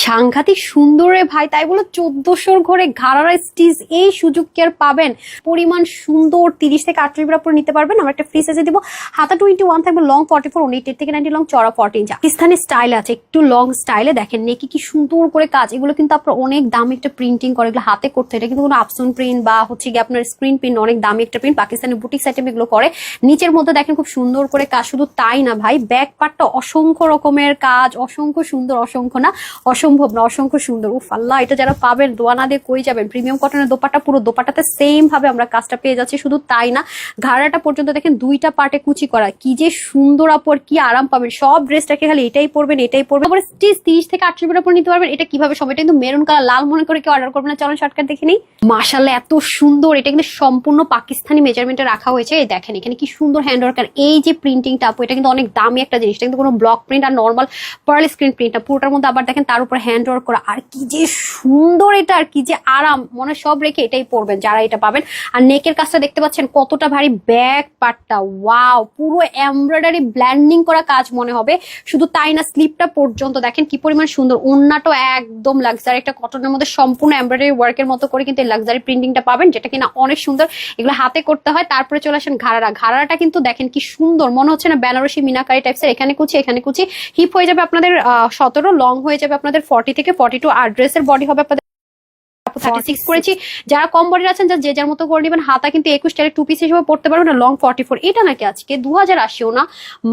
সাংঘাতিক সুন্দর রে ভাই, তাই বলো 1400 ঘরে ঘাড়ারা স্টিচ, এই সুযোগ কি আর পাবেন? পরিমাণ সুন্দর, 30 থেকে 38 গ্রাম পরে নিতে পারবেন। আমরা একটা ফ্রি সাইজে দিব, হাতা 21 থাকবে, লং 44, 18 থেকে 90 লং, চড়া 14 ইঞ্চ। পাকিস্তানি স্টাইল আছে, একটু লং স্টাইলে দেখেন নেকি কি সুন্দর করে কাজ। এগুলো কিন্তু আপনার অনেক দামি একটা প্রিন্টিং করে, এগুলো হাতে করতে, এটা কিন্তু কোনো আপসন প্রিন্ট বা হচ্ছে গিয়ে আপনার স্ক্রিন প্রিন্ট, অনেক দামি একটা প্রিন্ট। পাকিস্তানি বুটিক আইটেম এগুলো করে। নিচের মধ্যে দেখেন খুব সুন্দর করে কাজ। শুধু তাই না ভাই, ব্যাক পার্টটা অসংখ্য রকমের কাজ, অসংখ্য সুন্দর, অসংখ্য না অসম্ভব না, অসংখ্য সুন্দর। উফ আল্লাহ, এটা যারা পাবেন দোয়া না দিয়ে কই যাবেন। প্রিমিয়াম কটনের দোপাট্টা, পুরো দোপাট্টাতে সেম ভাবে আমরা কাজটা পেয়ে যাচ্ছি। শুধু তাই না, ঘাড়াটা পর্যন্ত দেখেন দুইটা পার্টে কুচি করা, কি যে সুন্দর আপর, কি আরাম পাবেন। সব ড্রেসটাকে খালি এটাই পরবেন, এটাই পরবেন। তারপরে স্টিচ 30 থেকে 38 গ্রাম নিতে পারবেন। এটা কিভাবে সব, এটা কিন্তু মেরুন কালার, লাল মনে করে কেউ অর্ডার করবেন না। চলুন শর্টকাট দেখে নিই। মাশাআল্লাহ, এত সুন্দর। এটা কিন্তু সম্পূর্ণ পাকিস্তানি মেজারমেন্টে রাখা হয়েছে। এই দেখেন এখানে কি সুন্দর হ্যান্ড ওয়ার্ক। আর এই যে প্রিন্টিংটা আপু, এটা কিন্তু অনেক দামি একটা জিনিস। এটা কিন্তু কোনো ব্লক প্রিন্ট আর নর্মাল পার্ল স্ক্রিন প্রিন্ট না, পুরোটার মধ্যে আবার দেখেন তার উপর হ্যান্ড ওয়ার্ক করা। আর কি যে সুন্দর এটা, আর কি যে আরাম, মনে সব রেখে এটাই পরবেন যারা এটা পাবেন। আর নেকের কাজটা দেখতে পাচ্ছেন কতটা ভারী, ব্যাক পার্টটা ওয়াও, পুরো এমব্রয়ডারি ব্ল্যান্ডিং করা কাজ মনে হবে। শুধু তাই না, স্লিপটা পর্যন্ত দেখেন কি পরিমাণ সুন্দর। ওন্নাটাও একদম লাক্সারি একটা কটনের মধ্যে সম্পূর্ণ এমব্রয়ডারি ওয়ার্কের মতো করে কিন্তু এই লাক্সারি প্রিন্টিংটা পাবেন, যেটা কিনা অনেক সুন্দর। এগুলো হাতে করতে হয়। তারপরে চলে আসেন ঘাড়ারা। ঘাড়াটা কিন্তু দেখেন কি সুন্দর, মনে হচ্ছে না বেনারসি মিনাকারি টাইপসের। এখানে কুচি, এখানে কুচি। হিপ হয়ে যাবে আপনাদের 17, লং হয়ে যাবে আপনাদের 40 থেকে 42। আর ড্রেসের বডি হবে আপনাদের 36 করেছি। যারা কম বডির আছেন, যে যার মতো করে নেবেন। হাতা কিন্তু 21 টাইলে 2 পিস হিসেবে পড়তে পারবেন। লং 44। এটা নাকি আজকে 2080ও না,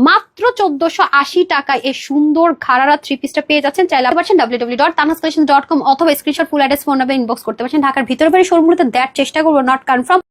মাত্র 1480 টাকায় এই সুন্দর ঘাড়ারা 3 পিসটা পেয়ে যাচ্ছেন। চাইলে পাচ্ছেন www.tanascollections.com অথবা screenshot full address phone number inbox করতে পারছেন। ঢাকার ভিতরে বাড়ি শোরুমগুলোতে দেওয়ার চেষ্টা করবো, নট কনফার্ম।